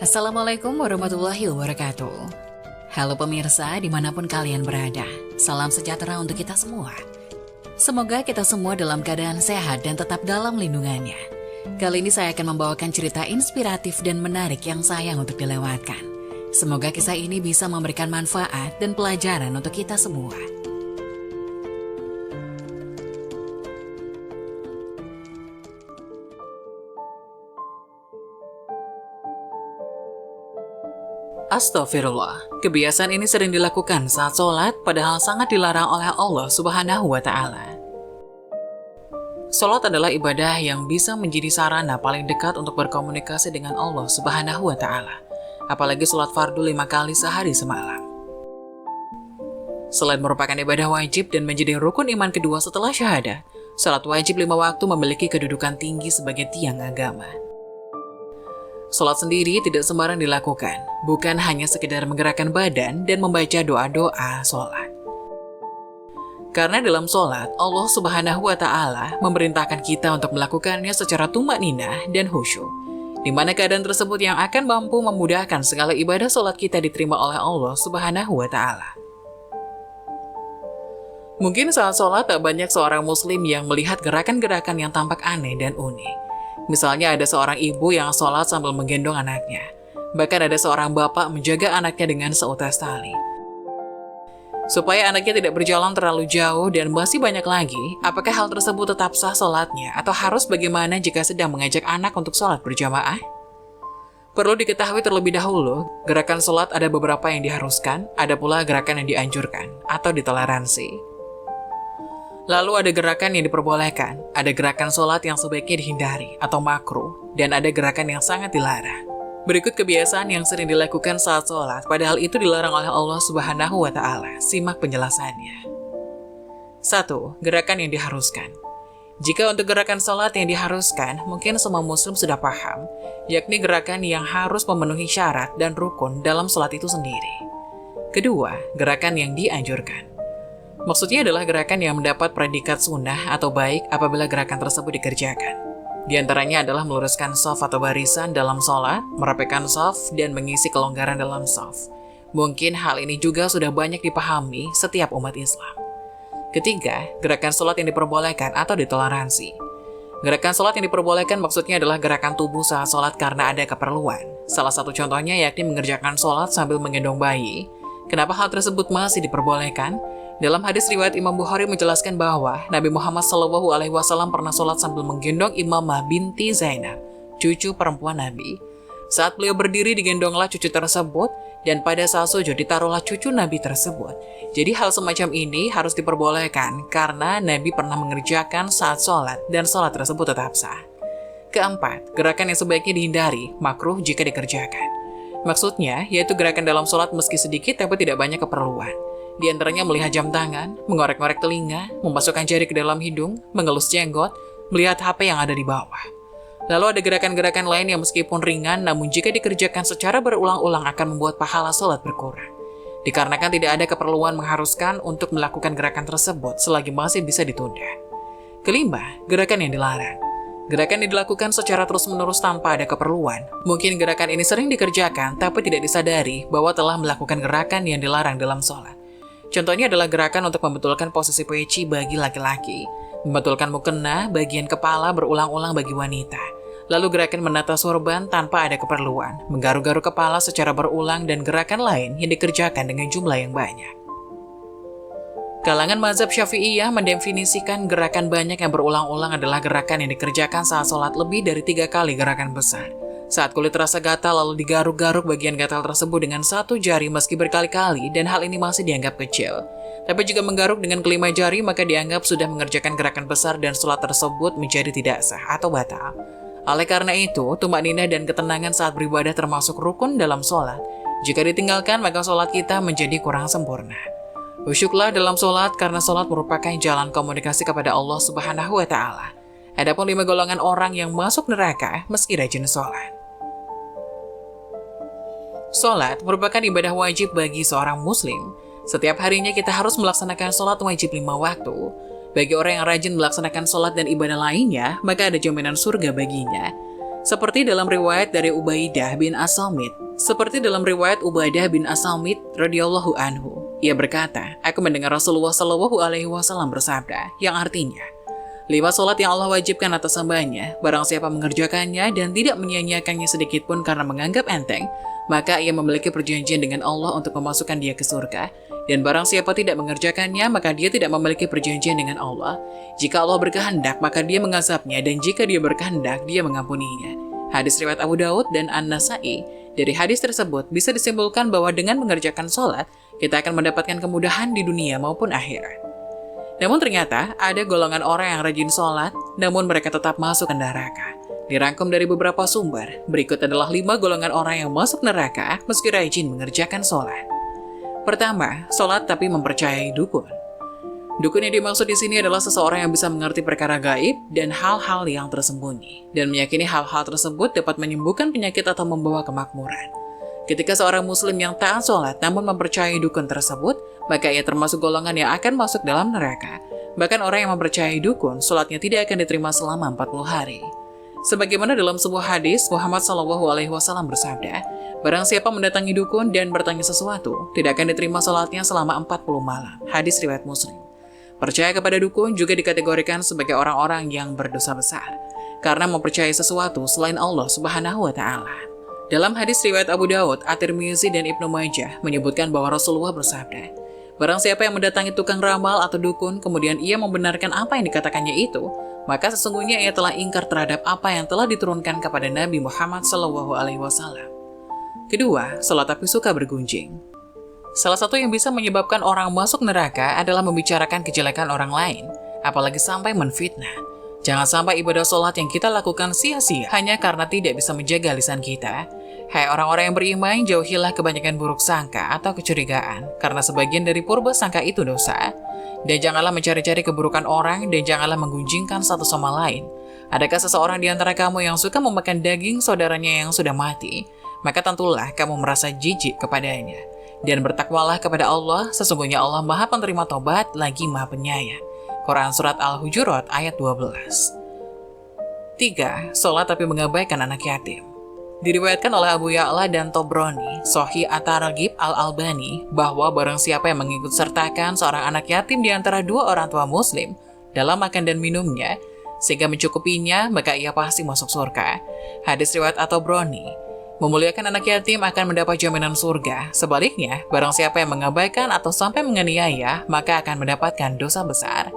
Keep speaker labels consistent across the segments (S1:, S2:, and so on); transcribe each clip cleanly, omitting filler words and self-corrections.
S1: Assalamualaikum warahmatullahi wabarakatuh. Halo pemirsa dimanapun kalian berada, salam sejahtera untuk kita semua. Semoga kita semua dalam keadaan sehat dan tetap dalam lindungannya. Kali ini saya akan membawakan cerita inspiratif dan menarik yang sayang untuk dilewatkan. Semoga kisah ini bisa memberikan manfaat dan pelajaran untuk kita semua. Astagfirullah, kebiasaan ini sering dilakukan saat sholat, padahal sangat dilarang oleh Allah Subhanahu wa Ta'ala. Sholat adalah ibadah yang bisa menjadi sarana paling dekat untuk berkomunikasi dengan Allah Subhanahu wa Ta'ala, apalagi sholat fardu 5 kali sehari semalam. Selain merupakan ibadah wajib dan menjadi rukun iman kedua setelah syahadah, sholat wajib 5 waktu memiliki kedudukan tinggi sebagai tiang agama. Sholat sendiri tidak sembarang dilakukan, bukan hanya sekedar menggerakkan badan dan membaca doa-doa sholat. Karena dalam sholat, Allah Subhanahu wa Ta'ala memerintahkan kita untuk melakukannya secara tumakninah dan khusyuk, di mana keadaan tersebut yang akan mampu memudahkan segala ibadah sholat kita diterima oleh Allah Subhanahu wa Ta'ala. Mungkin saat sholat tak banyak seorang muslim yang melihat gerakan-gerakan yang tampak aneh dan unik. Misalnya ada seorang ibu yang sholat sambil menggendong anaknya. Bahkan ada seorang bapak menjaga anaknya dengan seutas tali. Supaya anaknya tidak berjalan terlalu jauh dan masih banyak lagi, apakah hal tersebut tetap sah sholatnya atau harus bagaimana jika sedang mengajak anak untuk sholat berjamaah? Perlu diketahui terlebih dahulu, gerakan sholat ada beberapa yang diharuskan, ada pula gerakan yang dianjurkan atau ditoleransi. Lalu ada gerakan yang diperbolehkan, ada gerakan sholat yang sebaiknya dihindari atau makruh, dan ada gerakan yang sangat dilarang. Berikut kebiasaan yang sering dilakukan saat sholat, padahal itu dilarang oleh Allah Subhanahu wa Ta'ala. Simak penjelasannya. 1. Gerakan yang diharuskan. Jika untuk gerakan sholat yang diharuskan, mungkin semua muslim sudah paham, yakni gerakan yang harus memenuhi syarat dan rukun dalam sholat itu sendiri. Kedua, gerakan yang dianjurkan. Maksudnya adalah gerakan yang mendapat predikat sunnah atau baik apabila gerakan tersebut dikerjakan. Di antaranya adalah meluruskan shaf atau barisan dalam sholat, merapikan shaf, dan mengisi kelonggaran dalam shaf. Mungkin hal ini juga sudah banyak dipahami setiap umat Islam. Ketiga, gerakan sholat yang diperbolehkan atau ditoleransi. Gerakan sholat yang diperbolehkan maksudnya adalah gerakan tubuh saat sholat karena ada keperluan. Salah satu contohnya yakni mengerjakan sholat sambil menggendong bayi. Kenapa hal tersebut masih diperbolehkan? Dalam hadis riwayat Imam Bukhari menjelaskan bahwa Nabi Muhammad SAW pernah sholat sambil menggendong Imamah binti Zainab, cucu perempuan Nabi. Saat beliau berdiri digendonglah cucu tersebut, dan pada saat sujud ditaruhlah cucu Nabi tersebut. Jadi hal semacam ini harus diperbolehkan karena Nabi pernah mengerjakan saat sholat, dan sholat tersebut tetap sah. Keempat, gerakan yang sebaiknya dihindari, makruh jika dikerjakan. Maksudnya, yaitu gerakan dalam sholat meski sedikit tapi tidak banyak keperluan. Di antaranya melihat jam tangan, mengorek-ngorek telinga, memasukkan jari ke dalam hidung, mengelus jenggot, melihat HP yang ada di bawah. Lalu ada gerakan-gerakan lain yang meskipun ringan, namun jika dikerjakan secara berulang-ulang akan membuat pahala sholat berkurang. Dikarenakan tidak ada keperluan mengharuskan untuk melakukan gerakan tersebut selagi masih bisa ditunda. Kelima, gerakan yang dilarang. Gerakan yang dilakukan secara terus-menerus tanpa ada keperluan. Mungkin gerakan ini sering dikerjakan tapi tidak disadari bahwa telah melakukan gerakan yang dilarang dalam sholat. Contohnya adalah gerakan untuk membetulkan posisi peci bagi laki-laki, membetulkan mukena, bagian kepala berulang-ulang bagi wanita, lalu gerakan menata sorban tanpa ada keperluan, menggaruk-garuk kepala secara berulang, dan gerakan lain yang dikerjakan dengan jumlah yang banyak. Kalangan mazhab Syafi'iyah mendefinisikan gerakan banyak yang berulang-ulang adalah gerakan yang dikerjakan saat sholat lebih dari 3 kali gerakan besar. Saat kulit terasa gatal lalu digaruk-garuk bagian gatal tersebut dengan satu jari meski berkali-kali dan hal ini masih dianggap kecil. Tapi jika menggaruk dengan kelima jari maka dianggap sudah mengerjakan gerakan besar dan sholat tersebut menjadi tidak sah atau batal. Oleh karena itu, tumakninah dan ketenangan saat beribadah termasuk rukun dalam sholat. Jika ditinggalkan maka sholat kita menjadi kurang sempurna. Khusyuklah dalam sholat karena sholat merupakan jalan komunikasi kepada Allah Subhanahu wa Ta'ala. Adapun 5 golongan orang yang masuk neraka meski rajin sholat. Sholat merupakan ibadah wajib bagi seorang muslim. Setiap harinya kita harus melaksanakan sholat wajib 5 waktu. Bagi orang yang rajin melaksanakan sholat dan ibadah lainnya, maka ada jaminan surga baginya. Seperti dalam riwayat dari Ubaidah bin As-Samit, radhiyallahu anhu, ia berkata, aku mendengar Rasulullah Shallallahu alaihi wasallam bersabda, yang artinya, 5 sholat yang Allah wajibkan atas hambanya, barang siapa mengerjakannya dan tidak menyia-nyiakannya sedikit pun karena menganggap enteng, maka ia memiliki perjanjian dengan Allah untuk memasukkan dia ke surga. Dan barang siapa tidak mengerjakannya, maka dia tidak memiliki perjanjian dengan Allah. Jika Allah berkehendak, maka dia mengazabnya, dan jika dia berkehendak, dia mengampuninya. Hadis riwayat Abu Daud dan An-Nasai. Dari hadis tersebut, bisa disimpulkan bahwa dengan mengerjakan sholat, kita akan mendapatkan kemudahan di dunia maupun akhirat. Namun ternyata, ada golongan orang yang rajin sholat, namun mereka tetap masuk ke neraka. Dirangkum dari beberapa sumber, berikut adalah 5 golongan orang yang masuk neraka meski rajin mengerjakan sholat. Pertama, sholat tapi mempercayai dukun. Dukun yang dimaksud di sini adalah seseorang yang bisa mengerti perkara gaib dan hal-hal yang tersembunyi, dan meyakini hal-hal tersebut dapat menyembuhkan penyakit atau membawa kemakmuran. Ketika seorang muslim yang taat sholat namun mempercayai dukun tersebut, maka ia termasuk golongan yang akan masuk dalam neraka. Bahkan orang yang mempercayai dukun, sholatnya tidak akan diterima selama 40 hari. Sebagaimana dalam sebuah hadis, Muhammad SAW bersabda, barang siapa mendatangi dukun dan bertanya sesuatu, tidak akan diterima sholatnya selama 40 malam. Hadis riwayat Muslim. Percaya kepada dukun juga dikategorikan sebagai orang-orang yang berdosa besar, karena mempercayai sesuatu selain Allah Subhanahu wa Ta'ala. Dalam hadis riwayat Abu Daud, At-Tirmizi dan Ibnu Majah menyebutkan bahwa Rasulullah bersabda, barang siapa yang mendatangi tukang ramal atau dukun, kemudian ia membenarkan apa yang dikatakannya itu, maka sesungguhnya ia telah ingkar terhadap apa yang telah diturunkan kepada Nabi Muhammad SAW. Kedua, sholat tapi suka bergunjing. Salah satu yang bisa menyebabkan orang masuk neraka adalah membicarakan kejelekan orang lain, apalagi sampai menfitnah. Jangan sampai ibadah sholat yang kita lakukan sia-sia hanya karena tidak bisa menjaga lisan kita. Hai orang-orang yang beriman, jauhilah kebanyakan buruk sangka atau kecurigaan, karena sebagian dari purba sangka itu dosa. Dan janganlah mencari-cari keburukan orang, dan janganlah menggunjingkan satu sama lain. Adakah seseorang di antara kamu yang suka memakan daging saudaranya yang sudah mati? Maka tentulah kamu merasa jijik kepadanya. Dan bertakwalah kepada Allah, sesungguhnya Allah Maha Penerima Tobat lagi Maha Penyayang. Quran Surat Al-Hujurat ayat 12. 3. Sholat tapi mengabaikan anak yatim. Diriwayatkan oleh Abu Ya'la dan Tobroni, Sahih At-Targhib Al-Albani, bahwa barang siapa yang mengikut sertakan seorang anak yatim di antara 2 orang tua muslim dalam makan dan minumnya, sehingga mencukupinya, maka ia pasti masuk surga. Hadis riwayat At-Tobroni. Memuliakan anak yatim akan mendapat jaminan surga. Sebaliknya, barang siapa yang mengabaikan atau sampai menganiaya, maka akan mendapatkan dosa besar.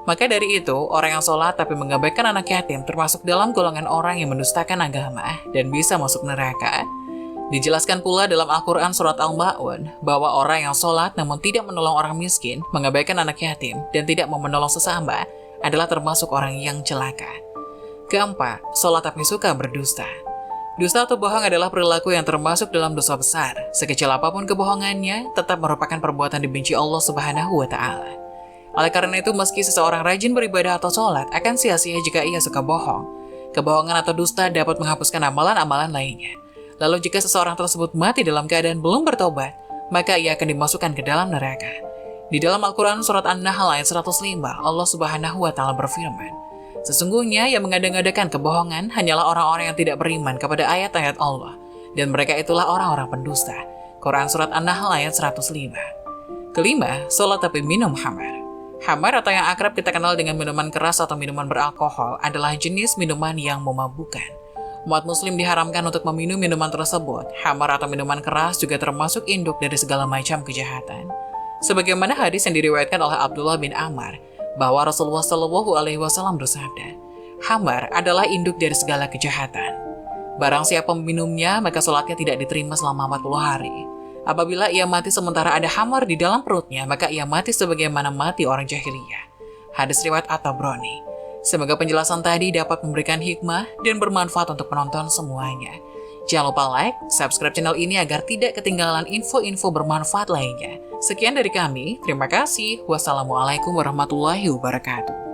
S1: Maka dari itu, orang yang sholat tapi mengabaikan anak yatim termasuk dalam golongan orang yang mendustakan agama dan bisa masuk neraka. Dijelaskan pula dalam Al-Quran Surat Al-Ma'un bahwa orang yang sholat namun tidak menolong orang miskin, mengabaikan anak yatim, dan tidak mau menolong sesama adalah termasuk orang yang celaka. Keempat, sholat tapi suka berdusta. Dusta atau bohong adalah perilaku yang termasuk dalam dosa besar. Sekecil apapun kebohongannya, tetap merupakan perbuatan dibenci Allah Subhanahu wa Ta'ala. Oleh karena itu, meski seseorang rajin beribadah atau sholat, akan sia-sia jika ia suka bohong. Kebohongan atau dusta dapat menghapuskan amalan-amalan lainnya. Lalu jika seseorang tersebut mati dalam keadaan belum bertobat, maka ia akan dimasukkan ke dalam neraka. Di dalam Al-Quran Surat An-Nahl ayat 105, Allah Subhanahu wa Ta'ala berfirman, sesungguhnya yang mengada-ngadakan kebohongan hanyalah orang-orang yang tidak beriman kepada ayat-ayat Allah, dan mereka itulah orang-orang pendusta. Quran Surat An-Nahl ayat 105. Kelima, sholat tapi minum khamar. Khamar atau yang akrab kita kenal dengan minuman keras atau minuman beralkohol adalah jenis minuman yang memabukkan. Umat muslim diharamkan untuk meminum minuman tersebut. Khamar atau minuman keras juga termasuk induk dari segala macam kejahatan. Sebagaimana hadis yang diriwayatkan oleh Abdullah bin Amr, bahwa Rasulullah SAW bersabda, khamar adalah induk dari segala kejahatan. Barang siapa meminumnya, maka sholatnya tidak diterima selama 40 hari. Apabila ia mati sementara ada khamar di dalam perutnya, maka ia mati sebagaimana mati orang jahiliyah. Hadis riwayat At-Tabrani. Semoga penjelasan tadi dapat memberikan hikmah dan bermanfaat untuk penonton semuanya. Jangan lupa like, subscribe channel ini agar tidak ketinggalan info-info bermanfaat lainnya. Sekian dari kami, terima kasih. Wassalamualaikum warahmatullahi wabarakatuh.